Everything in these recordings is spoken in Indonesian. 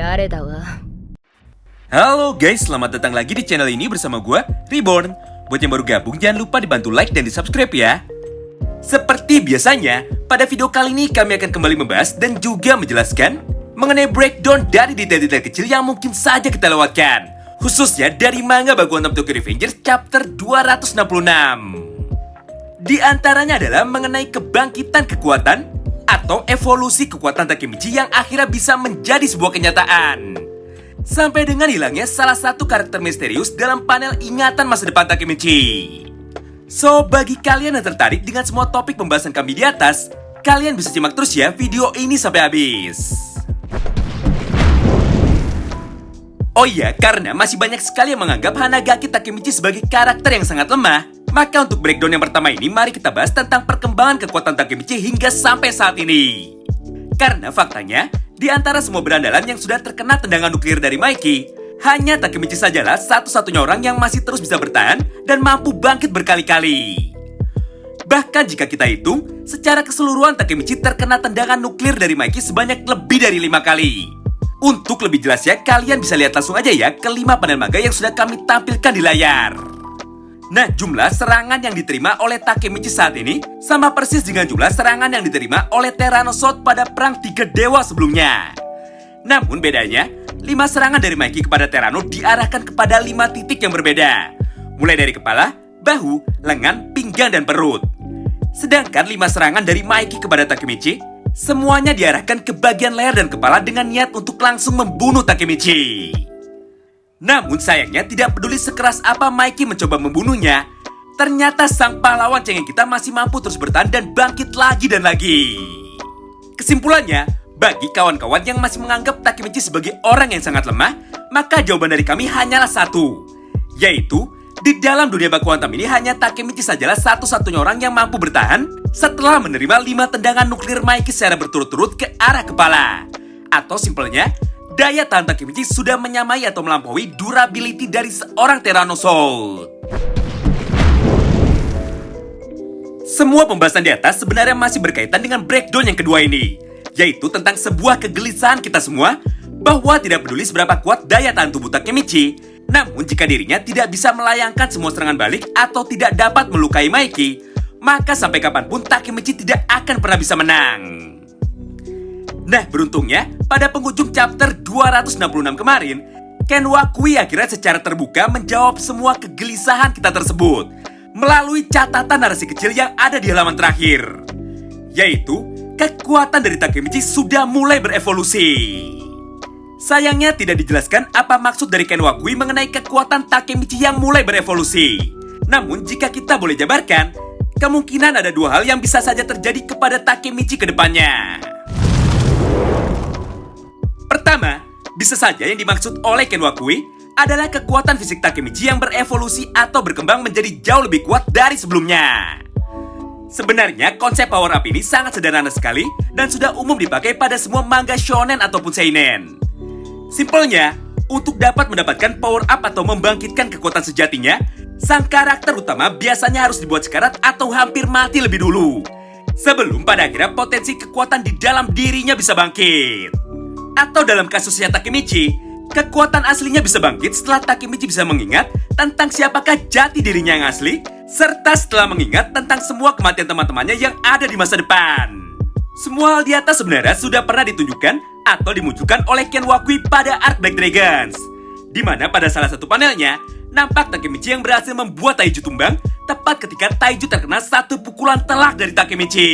誰だわ。 Halo guys, selamat datang lagi di channel ini bersama gue, Reborn. Buat yang baru gabung, jangan lupa dibantu like dan di subscribe ya. Seperti biasanya, pada video kali ini kami akan kembali membahas dan juga menjelaskan mengenai breakdown dari detail-detail kecil yang mungkin saja kita lewatkan, khususnya dari manga Bakugan Tokyo Revengers chapter 266. Di antaranya adalah mengenai kebangkitan kekuatan atau evolusi kekuatan Takemichi yang akhirnya bisa menjadi sebuah kenyataan. Sampai dengan hilangnya salah satu karakter misterius dalam panel ingatan masa depan Takemichi. So, bagi kalian yang tertarik dengan semua topik pembahasan kami di atas, kalian bisa simak terus ya video ini sampai habis. Oh iya, karena masih banyak sekali yang menganggap Hanagaki Takemichi sebagai karakter yang sangat lemah, maka untuk breakdown yang pertama ini, mari kita bahas tentang perkembangan kekuatan Takemichi hingga sampai saat ini. Karena faktanya, di antara semua berandalan yang sudah terkena tendangan nuklir dari Mikey, hanya Takemichi sajalah satu-satunya orang yang masih terus bisa bertahan dan mampu bangkit berkali-kali. Bahkan jika kita hitung, secara keseluruhan Takemichi terkena tendangan nuklir dari Mikey sebanyak lebih dari 5 kali. Untuk lebih jelasnya, kalian bisa lihat langsung aja ya ke 5 panel manga yang sudah kami tampilkan di layar. Nah, jumlah serangan yang diterima oleh Takemichi saat ini sama persis dengan jumlah serangan yang diterima oleh Tyrannosaurus pada perang 3 dewa sebelumnya. Namun bedanya, 5 serangan dari Mikey kepada Tyranno diarahkan kepada 5 titik yang berbeda. Mulai dari kepala, bahu, lengan, pinggang, dan perut. Sedangkan 5 serangan dari Mikey kepada Takemichi, semuanya diarahkan ke bagian leher dan kepala dengan niat untuk langsung membunuh Takemichi. Namun sayangnya tidak peduli sekeras apa Mikey mencoba membunuhnya, ternyata sang pahlawan cengeng kita masih mampu terus bertahan dan bangkit lagi dan lagi. Kesimpulannya, bagi kawan-kawan yang masih menganggap Takemichi sebagai orang yang sangat lemah, maka jawaban dari kami hanyalah satu, yaitu di dalam dunia Bakugan Hantam ini hanya Takemichi sajalah satu-satunya orang yang mampu bertahan setelah menerima 5 tendangan nuklir Mikey secara berturut-turut ke arah kepala. Atau simpelnya, daya tahan Takemichi sudah menyamai atau melampaui durability dari seorang Tyrannosaurus. Semua pembahasan di atas sebenarnya masih berkaitan dengan breakdown yang kedua ini, yaitu tentang sebuah kegelisahan kita semua bahwa tidak peduli seberapa kuat daya tahan tubuh Takemichi, namun jika dirinya tidak bisa melayangkan semua serangan balik atau tidak dapat melukai Mikey, maka sampai kapanpun Takemichi tidak akan pernah bisa menang. Nah, beruntungnya, pada penghujung chapter 266 kemarin, Ken Wakui akhirnya secara terbuka menjawab semua kegelisahan kita tersebut melalui catatan narasi kecil yang ada di halaman terakhir, yaitu kekuatan dari Takemichi sudah mulai berevolusi. Sayangnya tidak dijelaskan apa maksud dari Ken Wakui mengenai kekuatan Takemichi yang mulai berevolusi. Namun jika kita boleh jabarkan, kemungkinan ada 2 hal yang bisa saja terjadi kepada Takemichi ke depannya. Pertama, bisa saja yang dimaksud oleh Ken Wakui adalah kekuatan fisik Takemichi yang berevolusi atau berkembang menjadi jauh lebih kuat dari sebelumnya. Sebenarnya konsep power up ini sangat sederhana sekali dan sudah umum dipakai pada semua manga shonen ataupun seinen. Simpelnya, untuk dapat mendapatkan power up atau membangkitkan kekuatan sejatinya, sang karakter utama biasanya harus dibuat sekarat atau hampir mati lebih dulu, sebelum pada akhirnya potensi kekuatan di dalam dirinya bisa bangkit. Atau dalam kasusnya Takemichi, kekuatan aslinya bisa bangkit setelah Takemichi bisa mengingat tentang siapakah jati dirinya yang asli, serta setelah mengingat tentang semua kematian teman-temannya yang ada di masa depan. Semua hal di atas sebenarnya sudah pernah ditunjukkan atau dimunculkan oleh Ken Wakui pada arc Black Dragons, di mana pada salah satu panelnya, nampak Takemichi yang berhasil membuat Taiju tumbang tepat ketika Taiju terkena satu pukulan telak dari Takemichi.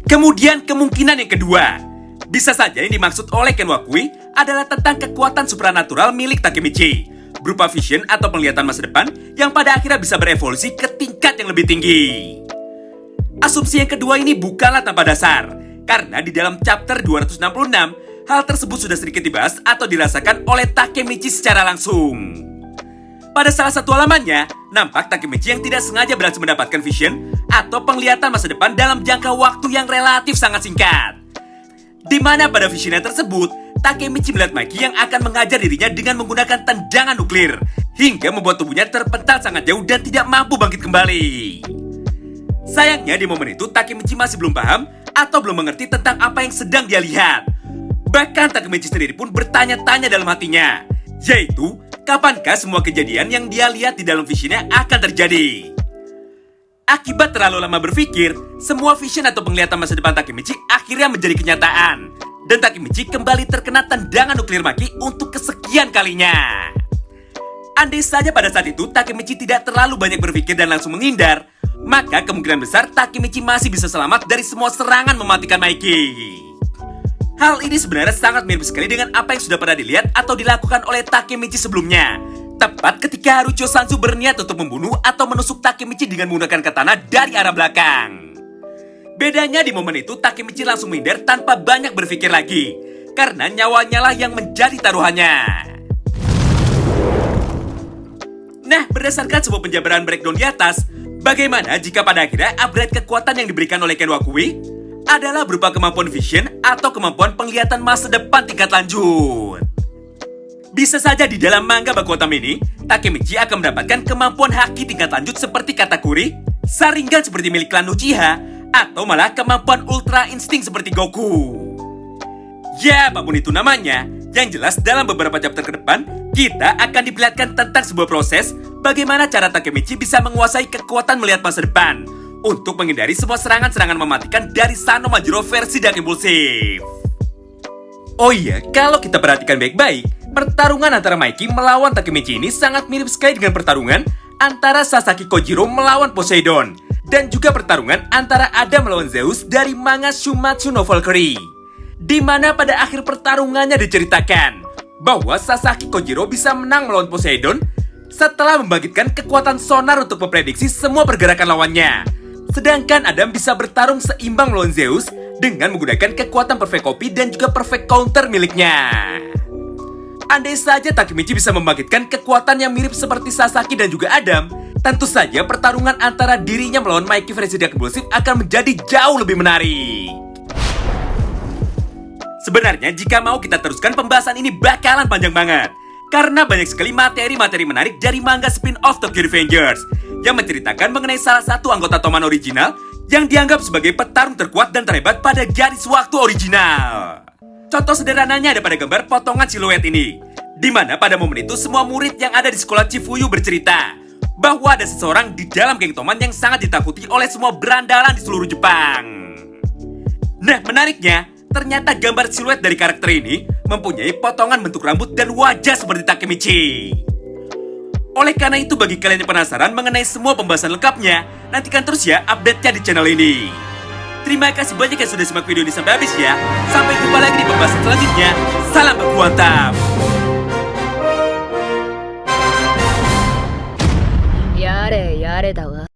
Kemudian kemungkinan yang kedua, bisa saja yang dimaksud oleh Ken Wakui adalah tentang kekuatan supranatural milik Takemichi, berupa vision atau penglihatan masa depan yang pada akhirnya bisa berevolusi ke tingkat yang lebih tinggi. Asumsi yang kedua ini bukanlah tanpa dasar, karena di dalam chapter 266, hal tersebut sudah sedikit dibahas atau dirasakan oleh Takemichi secara langsung. Pada salah satu halamannya, nampak Takemichi yang tidak sengaja berhasil mendapatkan vision atau penglihatan masa depan dalam jangka waktu yang relatif sangat singkat. Di mana pada visionnya tersebut, Takemichi melihat Mikey yang akan mengajar dirinya dengan menggunakan tendangan nuklir, hingga membuat tubuhnya terpental sangat jauh dan tidak mampu bangkit kembali. Sayangnya di momen itu Takemichi masih belum paham atau belum mengerti tentang apa yang sedang dia lihat. Bahkan Takemichi sendiri pun bertanya-tanya dalam hatinya, yaitu kapankah semua kejadian yang dia lihat di dalam visionnya akan terjadi. Akibat terlalu lama berpikir, semua vision atau penglihatan masa depan Takemichi akhirnya menjadi kenyataan. Dan Takemichi kembali terkena tendangan nuklir maki untuk kesekian kalinya. Andai saja pada saat itu Takemichi tidak terlalu banyak berpikir dan langsung menghindar, maka kemungkinan besar Takemichi masih bisa selamat dari semua serangan mematikan Mikey. Hal ini sebenarnya sangat mirip sekali dengan apa yang sudah pernah dilihat atau dilakukan oleh Takemichi sebelumnya. Tepat ketika Harucho Sanzu berniat untuk membunuh atau menusuk Takemichi dengan menggunakan katana dari arah belakang. Bedanya di momen itu Takemichi langsung menghindar tanpa banyak berpikir lagi, karena nyawanya lah yang menjadi taruhannya. Nah, berdasarkan sebuah penjabaran breakdown di atas, bagaimana jika pada akhirnya upgrade kekuatan yang diberikan oleh Ken Wakui adalah berupa kemampuan vision atau kemampuan penglihatan masa depan tingkat lanjut? Bisa saja di dalam manga Baku Otama ini, Takemichi akan mendapatkan kemampuan haki tingkat lanjut seperti Katakuri, Sharingan seperti milik klan Uchiha, atau malah kemampuan ultra insting seperti Goku. Ya, apapun itu namanya, yang jelas dalam beberapa chapter ke depan, kita akan diperlihatkan tentang sebuah proses bagaimana cara Takemichi bisa menguasai kekuatan melihat masa depan untuk menghindari semua serangan-serangan mematikan dari Sano Majuro versi Dark Impulsive. Oh iya, kalau kita perhatikan baik-baik, pertarungan antara Mikey melawan Takemichi ini sangat mirip sekali dengan pertarungan antara Sasaki Kojiro melawan Poseidon, dan juga pertarungan antara Adam melawan Zeus dari manga Shumatsu no Valkyrie, di mana pada akhir pertarungannya diceritakan bahwa Sasaki Kojiro bisa menang melawan Poseidon setelah membangkitkan kekuatan sonar untuk memprediksi semua pergerakan lawannya. Sedangkan Adam bisa bertarung seimbang melawan Zeus dengan menggunakan kekuatan perfect copy dan juga perfect counter miliknya. Andai saja Takemichi bisa membangkitkan kekuatan yang mirip seperti Sasaki dan juga Adam, tentu saja pertarungan antara dirinya melawan Mikey versi Dark Impulsive akan menjadi jauh lebih menarik. Sebenarnya jika mau kita teruskan pembahasan ini bakalan panjang banget, karena banyak sekali materi-materi menarik dari manga spin-off Tokyo Revengers yang menceritakan mengenai salah satu anggota Toman original yang dianggap sebagai petarung terkuat dan terhebat pada garis waktu original. Contoh sederhananya ada pada gambar potongan siluet ini, di mana pada momen itu semua murid yang ada di sekolah Chifuyu bercerita bahwa ada seseorang di dalam geng Toman yang sangat ditakuti oleh semua berandalan di seluruh Jepang. Nah, menariknya, ternyata gambar siluet dari karakter ini mempunyai potongan bentuk rambut dan wajah seperti Takemichi. Oleh karena itu, bagi kalian yang penasaran mengenai semua pembahasan lengkapnya, nantikan terus ya update-nya di channel ini. Terima kasih banyak yang sudah simak video ini sampai habis ya. Sampai jumpa lagi di pembahasan selanjutnya. Salam baku mantap.